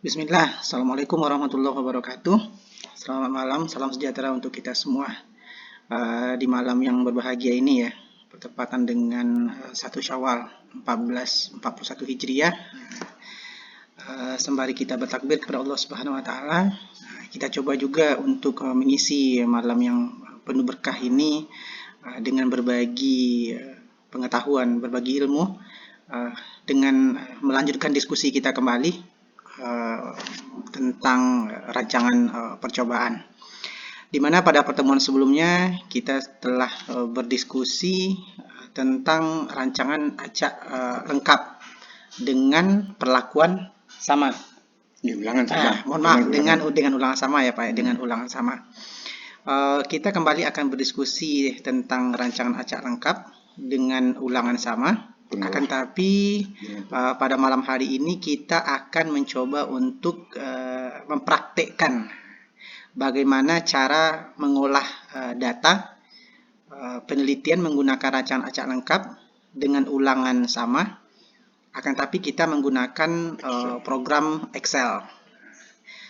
Bismillah, Assalamualaikum warahmatullahi wabarakatuh. Selamat malam, salam sejahtera untuk kita semua. Di malam yang berbahagia ini ya, bertepatan dengan 1 Syawal 1441 Hijriah. Sembari kita bertakbir kepada Allah Subhanahu wa taala, kita coba juga untuk mengisi malam yang penuh berkah ini dengan berbagi pengetahuan, berbagi ilmu, dengan melanjutkan diskusi kita kembali tentang rancangan percobaan, di mana pada pertemuan sebelumnya kita telah berdiskusi tentang rancangan acak lengkap dengan perlakuan sama. Ulangan sama. Mohon maaf, dengan ulangan sama ya Pak, dengan ulangan sama. Kita kembali akan berdiskusi tentang rancangan acak lengkap dengan ulangan sama. Akan tapi pada malam hari ini kita akan mencoba untuk mempraktekkan bagaimana cara mengolah data penelitian menggunakan rancangan acak lengkap dengan ulangan sama. Akan tapi kita menggunakan program Excel.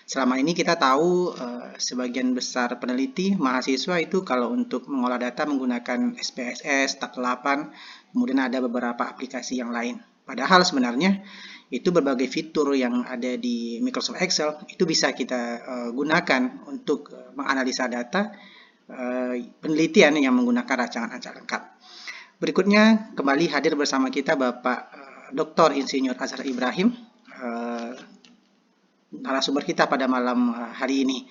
Selama ini kita tahu sebagian besar peneliti, mahasiswa itu kalau untuk mengolah data menggunakan SPSS, Taklapan, kemudian ada beberapa aplikasi yang lain. Padahal sebenarnya itu berbagai fitur yang ada di Microsoft Excel itu bisa kita gunakan untuk menganalisa data penelitian yang menggunakan rancangan acak lengkap. Berikutnya kembali hadir bersama kita Bapak Dr. Insinyur Azhar Ibrahim, narasumber kita pada malam hari ini.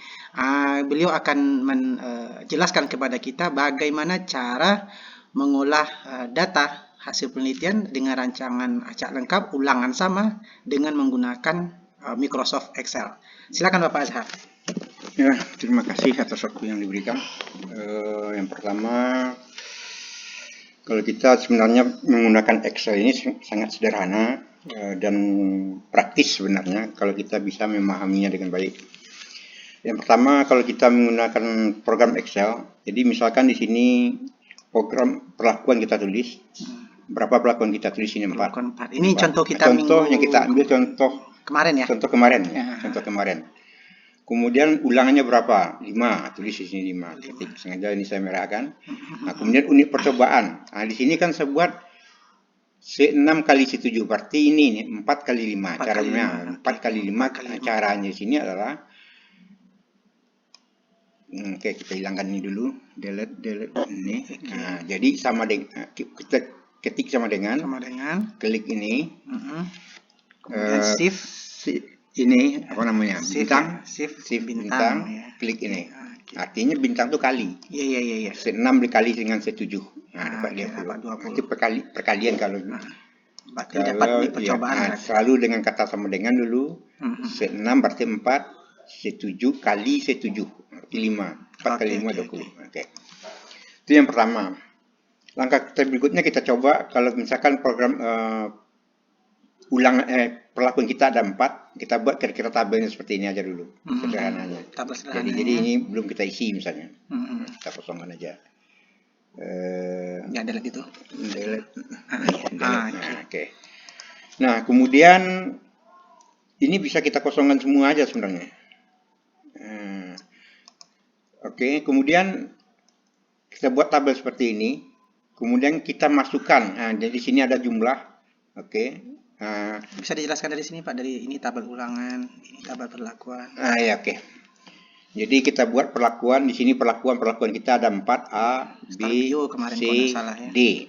Beliau akan menjelaskan kepada kita bagaimana cara mengolah data hasil penelitian dengan rancangan acak lengkap ulangan sama dengan menggunakan Microsoft Excel. Silakan Bapak Azhar. Ya, terima kasih atas waktu yang diberikan. Yang pertama, kalau kita sebenarnya menggunakan Excel ini sangat sederhana dan praktis sebenarnya kalau kita bisa memahaminya dengan baik. Yang pertama, kalau kita menggunakan program Excel, jadi misalkan di sini program perlakuan kita tulis, berapa perlakuan kita tulis ini 4. Ini contoh kita yang kita ambil contoh kemarin ya. Contoh kemarin. Kemudian ulangannya berapa? 5, tulis di sini 5. Ketik sengaja ini saya merahkan. Nah, kemudian unit percobaan. Nah, di sini kan saya buat C6 kali C7, berarti ini 4 kali 5. Caranya 4 kali 5. Caranya di sini adalah oke, kita hilangkan ini dulu. Delete ini. Nah, jadi sama dengan kita ketik sama dengan klik ini. Kemudian shift ini apa namanya? Bintang, bintang ya. Klik ini. Artinya bintang itu kali. Iya. C6 dikali dengan C7. Nah, dapat 20. Itu perkalian kalau dapat percobaan. Selalu dengan kata sama dengan dulu. C6 berarti 4, C7 kali C7 berarti 5. 4 kali 5 20. Oke. Itu yang pertama. Langkah berikutnya kita coba kalau misalkan program perlakuan kita ada 4, kita buat kira-kira tabelnya seperti ini aja dulu, sederhananya. Jadi ini belum kita isi misalnya, kita kosongkan aja. Delete itu. Delete. Oke. Nah, kemudian ini bisa kita kosongkan semua aja sebenarnya. Oke, kemudian kita buat tabel seperti ini. Kemudian kita masukkan. Jadi di sini ada jumlah. Oke. Bisa dijelaskan dari sini Pak, dari ini tabel ulangan, ini tabel perlakuan. Ya oke. Jadi kita buat perlakuan, di sini perlakuan kita ada 4, A, B, C, D.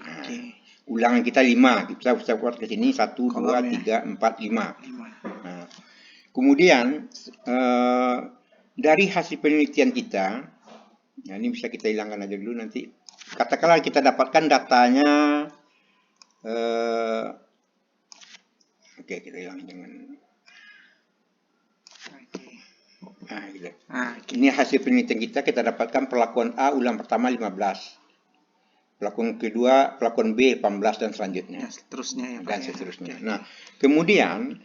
Ulangan kita 5. Kita bisa buat ke sini 1, 2, 3, 4, 5. Kemudian dari hasil penelitian kita, nah ini bisa kita hilangkan aja dulu nanti. Katakanlah kita dapatkan datanya oke, kita hilang dengan gitu. Ini hasil penelitian kita dapatkan perlakuan A ulang pertama 15, perlakuan kedua, perlakuan B 18 dan selanjutnya. Seterusnya. Nah, kemudian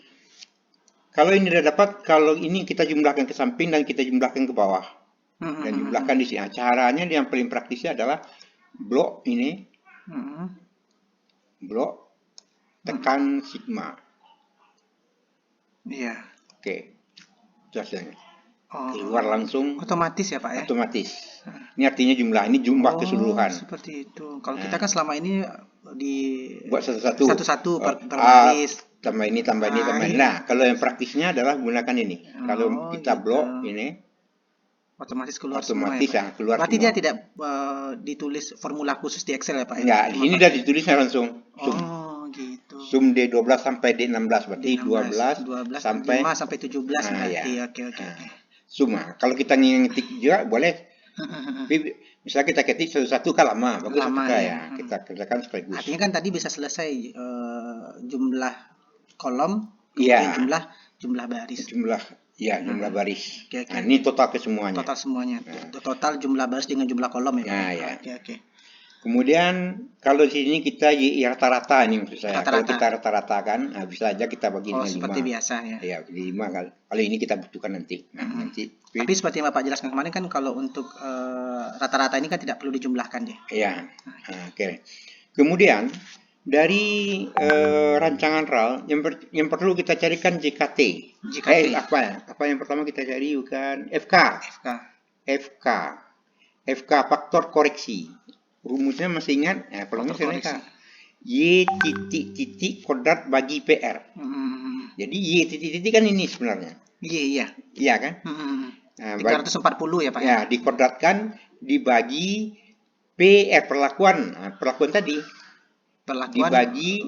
kalau ini sudah dapat, kalau ini kita jumlahkan ke samping dan kita jumlahkan ke bawah. Dan jumlahkan di sini. Caranya yang paling praktisnya adalah blok ini. Blok tekan sigma. Iya. Oke. Itu hasilnya. Oh, Keluar langsung. Otomatis ya Pak ya? Otomatis. Ini artinya ini jumlah keseluruhan. Seperti itu. Kalau kita kan selama ini buat satu-satu. Satu-satu per baris. Tambah ini. Nah, kalau yang praktisnya adalah gunakan ini. Kalau kita gitu. blok ini, otomatis keluar otomatis semua ya, Pak? keluar. Berarti semua. dia tidak ditulis formula khusus di Excel ya Pak? Enggak, di sini udah ditulisnya langsung. Sum. Gitu. Sum D12 sampai D16 berarti D16, 12 sampai 5 sampai 17 berarti. Ya. Oke. Sum. Kalau kita ngetik juga boleh. Misalnya kita ketik satu-satu kan lama, bagus lama, ya. Kita kerjakan sekaligus. Artinya kan tadi bisa selesai jumlah kolom, jumlah baris. Jumlah baris. Okay. Nah, ini total kesemuanya. Total semuanya. Total jumlah baris dengan jumlah kolom ya. Nah, ya. Oke. Kemudian kalau di sini kita rata-rata ini maksud saya. Kalau kita rata-ratakan, bisa aja kita bagi dengan 5. Seperti biasa ya. Ya, 5 kali. Kalau ini kita butuhkan nanti. Nanti. Tapi seperti yang Bapak jelaskan kemarin kan kalau untuk rata-rata ini kan tidak perlu dijumlahkan ya. Iya. Oke. Kemudian dari rancangan RAL yang perlu kita carikan JKT. Apa yang pertama kita cari bukan FK faktor koreksi. Rumusnya masih ingat? Rumusnya Y titik kodrat bagi PR. Jadi Y titik kan ini sebenarnya. Iya kan? 340 ya Pak? Ya, dikodratkan dibagi PR perlakuan tadi. Dibagi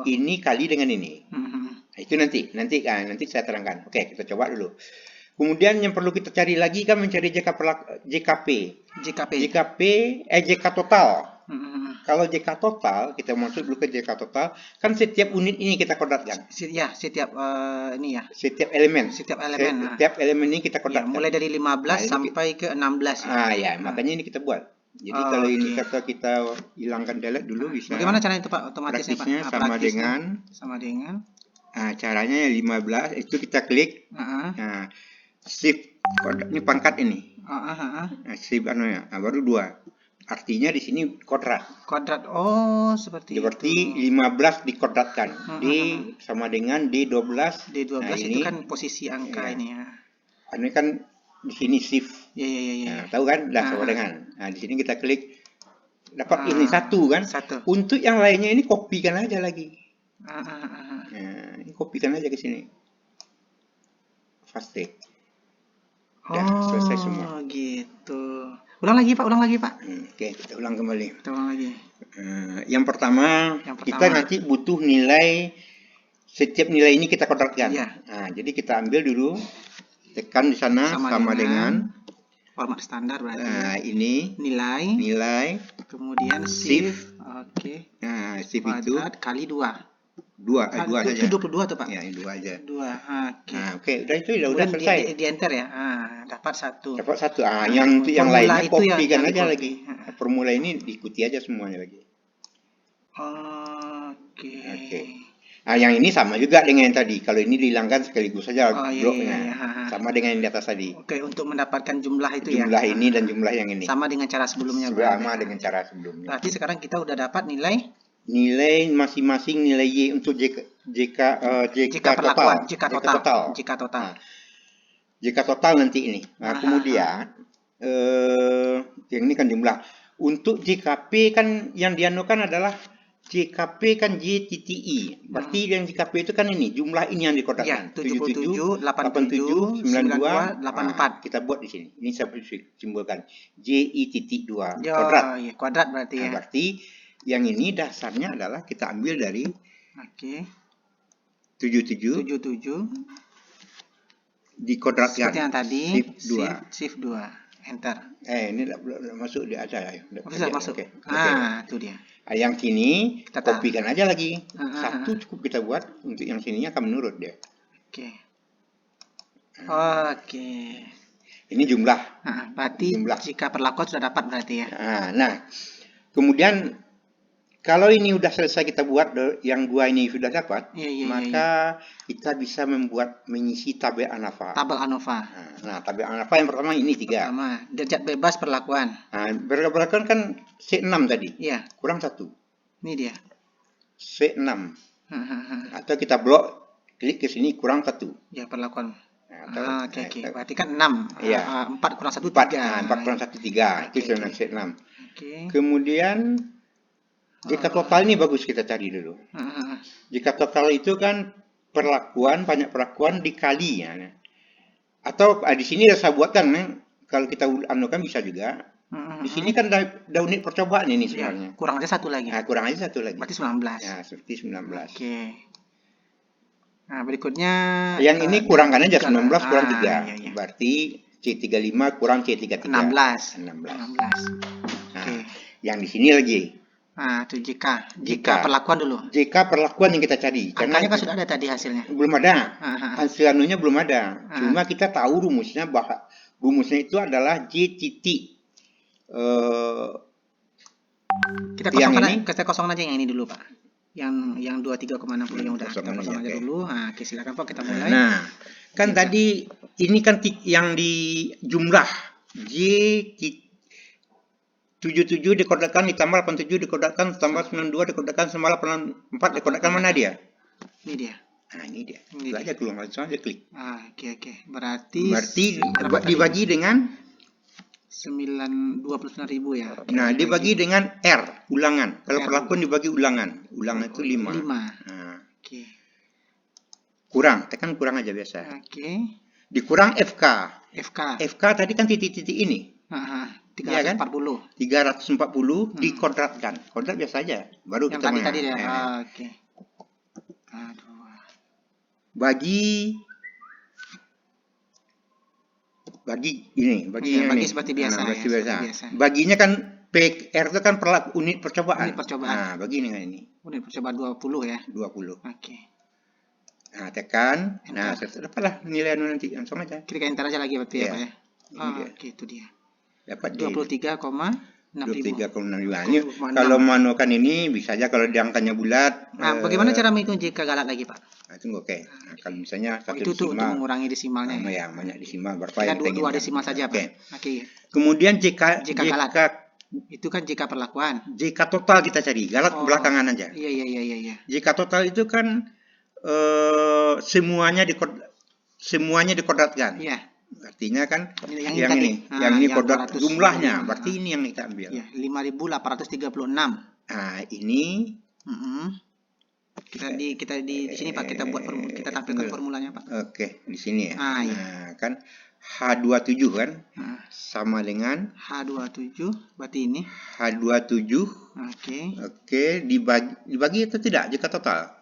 ini kali dengan ini. Itu nanti saya terangkan. Oke, kita coba dulu. Kemudian yang perlu kita cari lagi kan mencari JKP total. Kalau JK total, kita masuk dulu ke JK total, kan setiap unit ini kita kodratkan. Setiap Setiap elemen. Setiap elemen ini kita kodratkan. Mulai dari 15 sampai ke 16 ya. Makanya ini kita buat. Jadi kalau ini kita hilangkan delete dulu bisa. Bagaimana caranya itu Pak? Otomatisnya Pak? Sama dengan caranya 15 itu kita klik. Shift ini pangkat ini. Shift baru 2. Artinya di sini kodrat. Seperti berarti 15 dikodratkan. D sama dengan D12. D12 itu kan posisi angka ini ya. Ini kan di sini shift. Iya. Tahu kan? Sama dengan. Nah, di sini kita klik dapat ini satu kan? Untuk yang lainnya ini kopikan aja lagi. Ini kopikan aja ke sini. Paste. Selesai semua. Gitu. Ulang lagi Pak. Oke, kita ulang kembali. Yang pertama, kita nanti butuh nilai. Setiap nilai ini kita kodratkan. Jadi kita ambil dulu, tekan di sana sama dengan format standar berarti. Ini nilai. Kemudian shift. Oke. Shift itu kali 2. 2 saja. Itu 22 tuh Pak. Ya, 2 aja. 2. Oke, udah selesai. Di enter ya. Dapat 1. Yang lainnya kopikan aja lagi. Formula ini diikuti aja semuanya lagi. Oke. Yang ini sama juga dengan yang tadi. Kalau ini dihilangkan sekaligus saja bloknya. Sama dengan yang di atas tadi. Oke, untuk mendapatkan jumlah itu jumlah ini dan jumlah yang ini. Sama dengan cara sebelumnya. Dengan cara sebelumnya. Berarti sekarang kita udah dapat nilai masing-masing nilai Y untuk JK total. JK total nanti ini. Kemudian yang ini kan jumlah. Untuk JKP kan yang dianukan adalah JKP kan Y.I. Berarti yang JKP itu kan ini jumlah ini yang dikodratkan. 77, 87, 92, 84. Kita buat di sini. Ini saya simbolkan JI.2 kuadrat. Kuadrat berarti ya. Berarti yang ini dasarnya adalah kita ambil dari 77 dikodratkan seperti yang tadi shift 2 enter. Ini belum masuk di aja ya. Bisa masuk. Itu dia. Yang sini kopikan aja lagi. Satu cukup kita buat, untuk yang sininya akan menurut dia. Oke. Ini jumlah. Berarti jika perlakuan sudah dapat berarti ya. Nah, kemudian kalau ini udah selesai kita buat, yang 2 ini sudah dapat, maka kita bisa mengisi tabel ANOVA. Nah, tabel ANOVA yang pertama ini 3. Derajat bebas perlakuan. Perlakuan kan C6 tadi. Kurang 1. Ini dia. C6. Atau kita blok, klik ke sini kurang 1. Perlakuan. Oke. Berarti kan 6. Iya. 4 kurang 1 4, 3. 4 kurang 1 3. Itu 6. Oke. Kemudian jika total ini bagus kita cari dulu. Jika total itu kan banyak perlakuan dikali ya. Atau di sini saya buatkan kalau kita anukan bisa juga. Di sini kan ada unit percobaan ini sebenarnya. Ya, kurang aja satu lagi. Kurang aja satu lagi. Berarti 19. Ya, seperti 19. Oke. Nah, berikutnya yang ini kurangkan aja 19 kurang 3. Iya. Berarti C35 kurang C33. 16. Nah, yang di sini lagi. Itu jika perlakuan dulu. Jika perlakuan yang kita cari. Angkanya kan sudah ada tadi hasilnya. Belum ada. Hasil anunya belum ada. Cuma kita tahu rumusnya bahwa rumusnya itu adalah J titik. Kita kosongkan aja yang ini dulu, Pak. Yang 23,60 yang udah kita kosong aja dulu. Oke, silakan Pak, kita mulai. Nah, kan tadi ini kan yang di jumlah J 77 dikodakan ditambah 87 dikodakan tambah 92 dikodakan tambah 84 dikodakan mana dia? Ini dia. Nah, ini dia. Itu aja keluar langsung aja klik. Oke. Berarti dibagi dengan 29.000 ya. Nah, dibagi dengan R, ulangan. Kalau perlakuan dibagi ulangan. Ulangan itu 5. Nah. Oke. Kurang, tekan kurang aja biasa. Oke. Dikurang FK. FK tadi kan titik-titik ini. 340. Ya kan? 340 dikodratkan. Kodrat biasa aja. Baru yang kita tadi ya. Oke. Bagi ini, bagi seperti biasa. Baginya kan PR itu kan unit percobaan. Nah, bagi dengan ini. Unit percobaan 20 ya. 20. Oke. Nah, tekan. Enter. Nah, dapatlah nilai nanti langsung aja. Klik enter aja lagi berarti ya, Pak ya. Oke, itu dia. Dapat 23,6. Ini kalau manukan ini bisa aja kalau diangkanya bulat. Nah, bagaimana cara menghitung jika galat lagi, Pak? Itu oke. Nah, kalau misalnya satu itu desimal, untuk mengurangi desimalnya. Banyak desimal berapa kita yang dua desimal saja, Pak. Oke. Kemudian jika galat. Itu kan jika perlakuan. Jika total kita cari, galat belakangan aja. Iya. Jika total itu kan semuanya dikodratkan. Iya. Artinya kan yang ini kodrat jumlahnya, berarti ini yang kita ambil. Iya, 5.836. Nah, ini kita di sini Pak, kita buat kita tampilkan formulanya, Pak. Oke, di sini ya. Iya. Nah, kan H27 kan sama dengan H27, berarti ini H27. Oke, dibagi atau tidak jika total?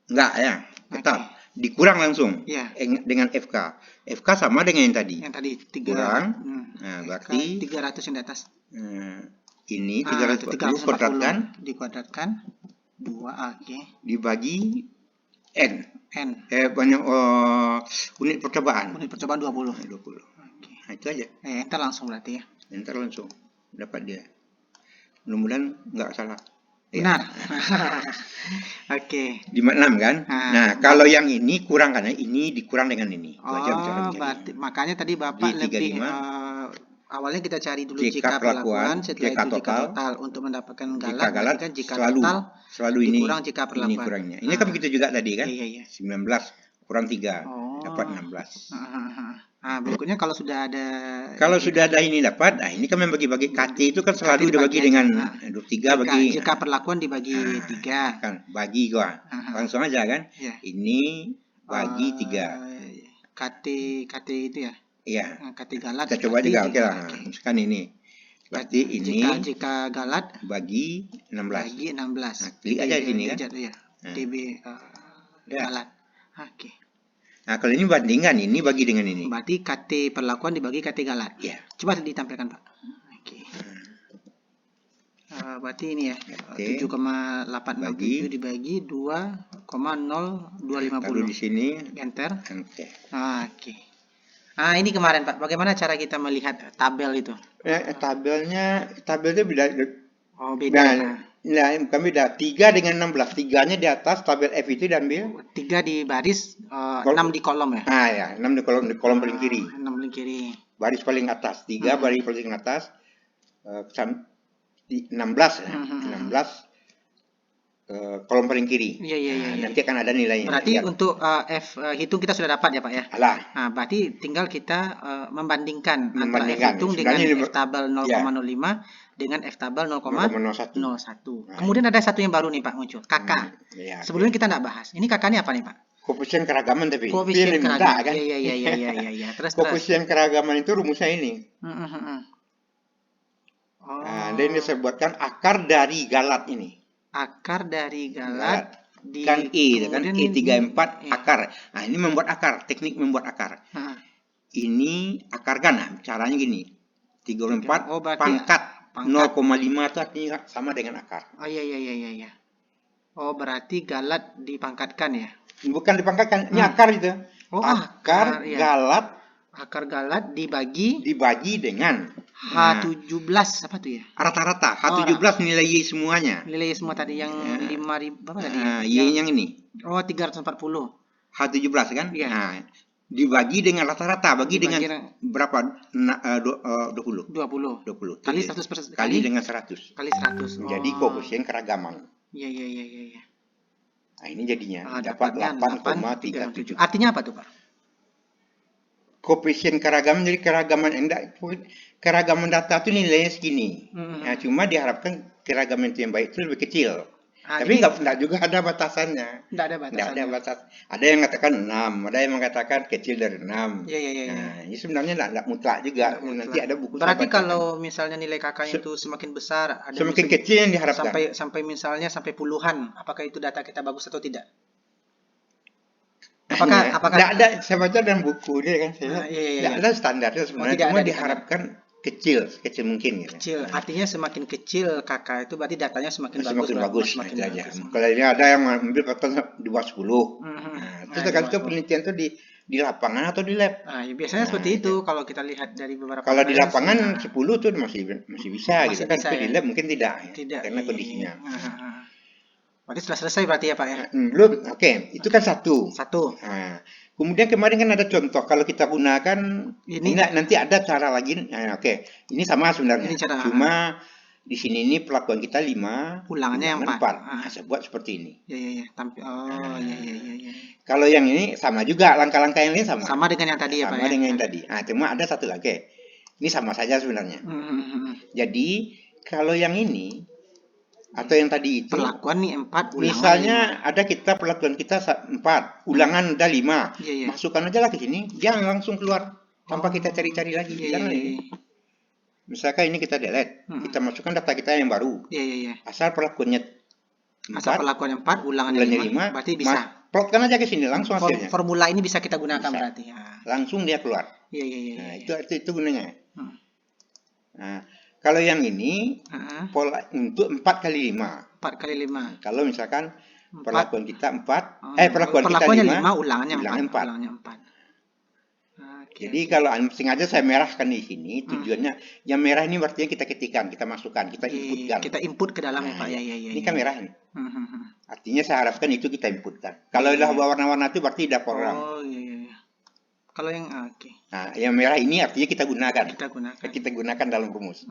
Enggak ya, tetap dikurang langsung dengan FK. FK sama dengan yang tadi. Yang tadi 3 kurang. Nah, berarti 300 yang di atas. Ini 340 dikuadratkan 2 dibagi N. Banyak unit percobaan. Unit percobaan 20. Nah, itu aja. Enter langsung berarti ya. Enter langsung dapat dia. Mudah-mudahan nggak salah. Benar. Oke. 56 kan? Nah, kalau yang ini kurang karena ini dikurang dengan ini. Berarti makanya tadi Bapak lebih awalnya kita cari dulu jika perlakuan, setelah itu jika total untuk mendapatkan galat, kan jika selalu ini dikurang jika perlakuan. Ini kurangnya. Ini kan begitu juga tadi kan? Iya. 19 kurang 3 dapat 16. Berikutnya kalau sudah ada ini dapat, ini kan membagi-bagi KT itu kan selalu dibagi dengan 23 bagi jika perlakuan dibagi 3 kan bagi langsung aja kan. Ini bagi 3 KT itu ya. Iya. KT galat. Kita coba juga misalkan ini. Berarti ini jika galat bagi 16. Nah, klik aja di sini kan. DB galat. Oke. Nah, kalau ini bandingkan ini bagi dengan ini. Berarti KT perlakuan dibagi KT galat. Iya. Coba ditampilkan, Pak. Oke. Berarti ini ya. 7,867 dibagi 2,0250. Taruh di sini. Enter. Oke. Oke. Ini kemarin, Pak. Bagaimana cara kita melihat tabel itu? Tabelnya beda. Beda. Nah, kami beda. 3 dengan 16. 3-nya di atas, tabel F itu diambil. 3 di baris, 6 di kolom ya? Ya. 6 di kolom paling kiri. 6 paling kiri. Baris paling atas. 3 baris paling atas. 16 ya. 16. kolom paling kiri. Iya. Nanti akan ada nilainya. Berarti untuk F hitung kita sudah dapat ya Pak ya? Alah. Nah, berarti tinggal kita membandingkan antara F hitung dengan F tabel 0,05 dengan F tabel 0,01. Kemudian ada satu yang baru nih Pak muncul, KK. Sebelumnya kita tidak bahas. Ini KK ini apa nih Pak? Koefisien keragaman tapi. Koefisien keragaman. Kan? Iya. Terus koefisien keragaman itu rumusnya ini. Nah, dan ini saya buatkan akar dari galat ini. Akar dari galat kan kan E34 akar. Nah, ini membuat akar, teknik membuat akar. Ini akar kan, caranya gini. 34 pangkat 0,5 itu artinya sama dengan akar. Oh iya. Oh, berarti galat dipangkatkan ya? Bukan dipangkatkan, ini akar itu. Oh, akar galat. Akar galat dibagi dengan H17 apa tuh ya? Rata-rata H17 nilai Y semuanya. Nilai semua tadi yang 5.000 berapa tadi? Y yang ini. Oh, 340. H17 kan? Iya. Nah, dibagi dengan rata-rata, dengan berapa? 20. Kali 100%. Kali dengan 100. Kali 100. Jadi koefisien keragaman. Iya. Nah, ini jadinya dapat 8,37. Artinya apa tuh, Pak? Koefisien keragaman, jadi keragaman data itu nilainya segini. Nah, cuma diharapkan keragaman itu yang baik itu lebih kecil. Tapi enggak juga ada batasannya. Enggak ada batas. Ada yang mengatakan 6, ada yang mengatakan kecil dari 6. Iya. Nah, ini sebenarnya enggak mutlak juga. Nanti ada buku. Berarti kalau misalnya nilai kakaknya itu semakin besar, ada semakin kecil yang diharapkan. Sampai misalnya sampai puluhan, apakah itu data kita bagus atau tidak? Apakah tidak ada, saya baca dalam buku dia kan, tidak ada standarnya sebenarnya, cuma diharapkan kecil mungkin. Kecil, artinya semakin kecil kakak itu berarti datanya semakin bagus. Kalau ini ada yang ambil patokan di bawah 10. Terus tergantung penelitian itu di lapangan atau di lab. Biasanya seperti itu kalau kita lihat dari beberapa. Kalau di lapangan 10 tuh masih bisa gitu kan, tapi di lab mungkin tidak. Karena kondisinya. Berarti sudah selesai berarti ya Pak ya? Belum, oke. Itu kan satu. Nah, kemudian kemarin kan ada contoh. Kalau kita gunakan, ini nanti ada cara lagi. Nah, oke. Ini sama sebenarnya. Cuma di sini ini pelakuan kita 5. Ulangannya yang 4. Nah, saya buat seperti ini. Iya. Kalau yang ini sama juga. Langkah-langkah yang ini sama. Sama dengan yang tadi ya Pak ya? Sama dengan yang tadi. Nah, cuma ada satu lagi. Ini sama saja sebenarnya. Jadi, kalau yang ini atau yang tadi itu perlakuan nih 4 ulangan misalnya 5. Ada kita perlakuan kita 4 ulangan ada 5 masukkan aja lah ke sini, jangan langsung keluar tanpa kita cari-cari lagi. Jangan ini misalkan ini kita delete, kita masukkan data kita yang baru. Asal perlakuannya 4 ulangannya 5 berarti bisa plotkan aja ke sini langsung hasilnya. Formula ini bisa kita gunakan berarti langsung dia keluar. Nah, itu gunanya. Nah, kalau yang ini pola untuk 4 kali 5. 4 kali 5. Kalau misalkan perlakuan kita 4, perlakuan kita 5, ulangannya 4. Jadi kalau sengaja saya merahkan di sini, tujuannya yang merah ini artinya kita ketikkan, kita masukkan, kita inputkan. Kita input ke dalam ya Pak. Ini kan merah ini. Artinya saya harapkan itu kita inputkan. Kalau udah warna-warna itu berarti udah program. Kalau yang nah, yang merah ini artinya kita gunakan. Kita gunakan dalam rumus.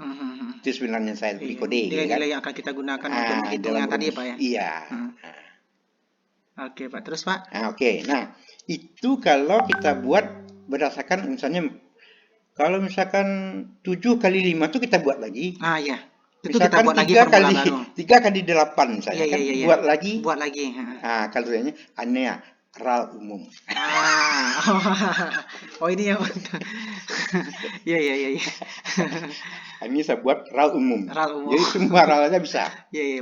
Itu sebenarnya saya beri kode. Nilai yang akan kita gunakan untuk menghitung yang tadi Pak ya. Iya. Oke Pak, terus Pak. Nah, itu kalau kita buat berdasarkan misalnya kalau misalkan 7 kali 5 itu kita buat lagi. Iya. Itu misalkan kita buat lagi formula baru. 3 kali 8 misalnya kan. Buat lagi. Nah, kalau ini aneh RAL umum. Ini yang Iya. Ini saya buat RAL umum. Jadi semua RAL aja bisa.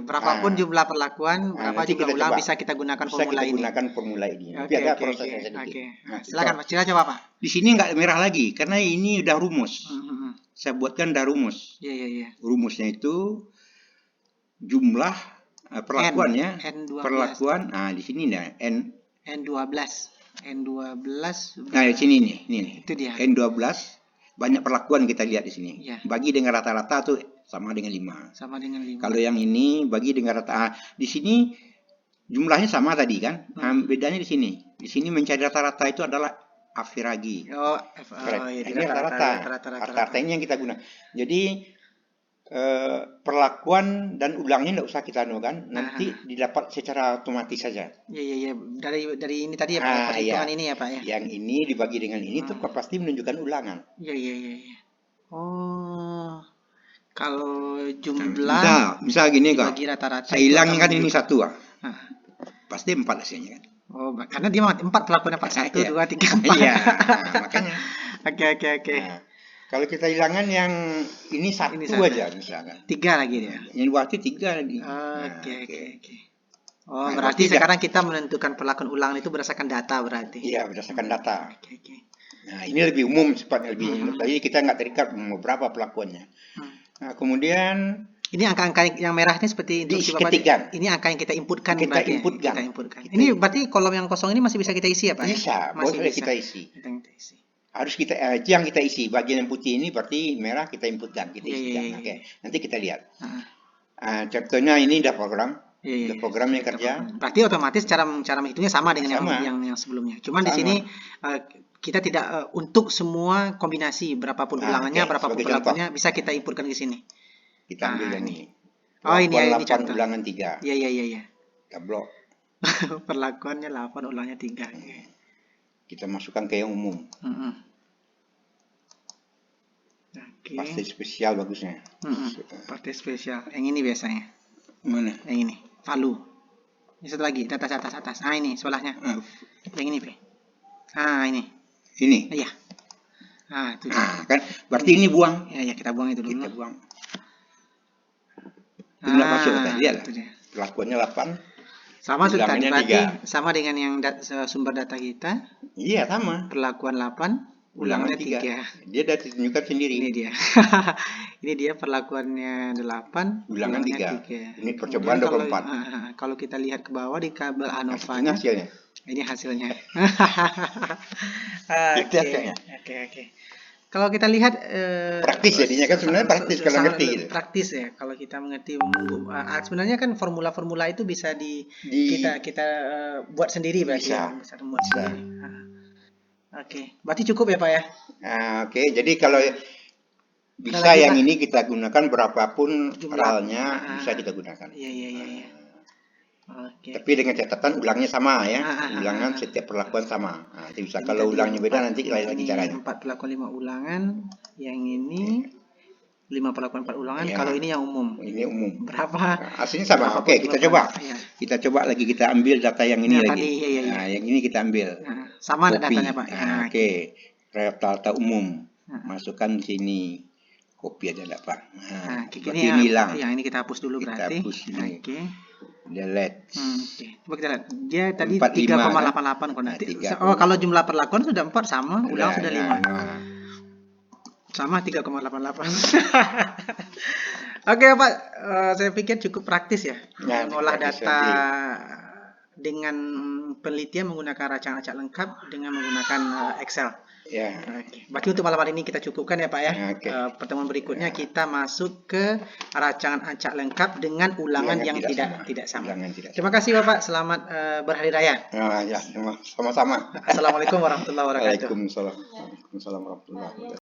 Berapapun jumlah perlakuan, berapa jumlah ulang bisa kita gunakan formula ini. Tapi ada prosesnya sedikit. Silakan Pak, coba Pak. Di sini nggak merah lagi karena ini udah rumus. Saya buatkan udah rumus. Rumusnya itu jumlah perlakuannya. Perlakuan. Nah, di sini N12. Nah, di sini nih. Itu dia. N12 banyak perlakuan kita lihat di sini. Bagi dengan rata-rata tuh sama dengan 5. Kalau yang ini bagi dengan rata, di sini jumlahnya sama tadi kan. Bedanya di sini. Di sini mencari rata-rata itu adalah average. Ini rata-rata. Rata-rata ini yang kita gunakan. Jadi perlakuan dan ulangnya tidak usah kita kan, nanti didapat secara otomatis saja. Iya. Dari ini tadi ya Pak, perhitungan ini ya Pak ya. Yang ini dibagi dengan ini tuh pasti menunjukkan ulangan. Iya. Oh, kalau jumlah misal gini kok. Rata-rata saya hilangin kan ini 1 pasti 4 hasilnya kan. Oh, karena dia 4 pelakuannya Pak. 1, 2, 3, 4. Iya, makanya. Oke. Nah, kalau kita hilangkan yang ini satu aja misalkan. 3 lagi dia. Yang berarti 3 lagi. Oke. Oh, berarti sekarang kita menentukan perlakuan ulangan itu berdasarkan data berarti. Iya, berdasarkan data. Oke. Nah, ini lebih umum sifatnya lebih. Tadi kita nggak terikat beberapa pelakuannya. Nah, kemudian ini angka-angka yang merah ini seperti ketiga. Ini angka yang kita inputkan. Kita inputkan. Ini berarti kolom yang kosong ini masih bisa kita isi ya Pak? Bisa, boleh kita isi. Harus kita yang kita isi. Bagian yang putih ini berarti merah kita inputkan, kita isikan. Oke. Nanti kita lihat. Contohnya ini udah program. Udah programnya kerja. Berarti otomatis cara menghitungnya sama dengan yang sebelumnya. Cuman di sini kita tidak untuk semua kombinasi berapapun ulangannya, berapapun perlakuannya bisa kita inputkan ke sini. Kita ambil yang ini. Oh, ini contoh. Ulangan 3. Iya. Kita blok. Perlakuannya 8, ulangnya 3. Kita masukkan ke yang umum. Okay. Pasti spesial bagusnya. Pasti spesial. Yang ini biasanya. Mana? Yang ini. Palu. Ini satu lagi. Atas. Ini sebelahnya. Yang ini, P. Ini. Ini? Iya. Itu. Kan berarti ini buang. Iya, kita buang itu dulu. Kita buang. Jumlah masuk tadi. Lihat. Perlakuannya 8. Sama tadi. Berarti sama dengan yang sumber data kita. Iya, sama. Perlakuan 8. Ulangannya 3. Dia sudah ditunjukkan sendiri. Ini dia. Ini dia perlakuannya 8. Ulangannya 3. Ini percobaan 24. Kalau kita lihat ke bawah di kabel ANOVA-nya. Ini hasilnya. Oke. Kalau kita lihat praktis jadinya kan sebenarnya praktis kalau ngerti gitu. Praktis ya kalau kita mengerti. Sebenarnya kan formula-formula itu bisa kita buat sendiri berarti. Bisa buat sendiri. Oke, berarti cukup ya Pak ya? Oke, jadi kalau bisa yang ini kita gunakan berapapun realnya bisa kita gunakan. Iya. Oke. Tapi dengan catatan ulangnya sama ya. Ulangan setiap perlakuan sama. Nanti bisa kalau ulangnya beda nanti lain lagi caranya. 4 perlakuan 5 ulangan. Yang ini 5 perlakuan 4 ulangan. Kalau ini yang umum. Ini umum. Berapa? Hasilnya sama. Oke, kita coba. Kita coba lagi kita ambil data yang ini lagi. Nah, yang ini kita ambil. Sama datanya Pak. Oke. Data umum. Masukkan di sini. Kopi aja enggak Pak. Ini hilang. Yang ini kita hapus dulu berarti. Hapus ini. Oke. Delete. Coba kita lihat. Dia tadi 3,88 kalau nanti. Kalau jumlah perlakuan sudah 4 sama, ulang sudah 5. Sama 3,88. Oke Pak, saya pikir cukup praktis ya. Mengolah data dengan penelitian menggunakan rancangan acak lengkap dengan menggunakan Excel. Ya. Berarti untuk malam hari ini kita cukupkan ya Pak ya. Pertemuan berikutnya kita masuk ke rancangan acak lengkap dengan ulangan yang tidak sama. Terima kasih Bapak, selamat berhari raya. Ya, sama-sama. Assalamualaikum warahmatullahi wabarakatuh. Waalaikumsalam warahmatullahi wabarakatuh.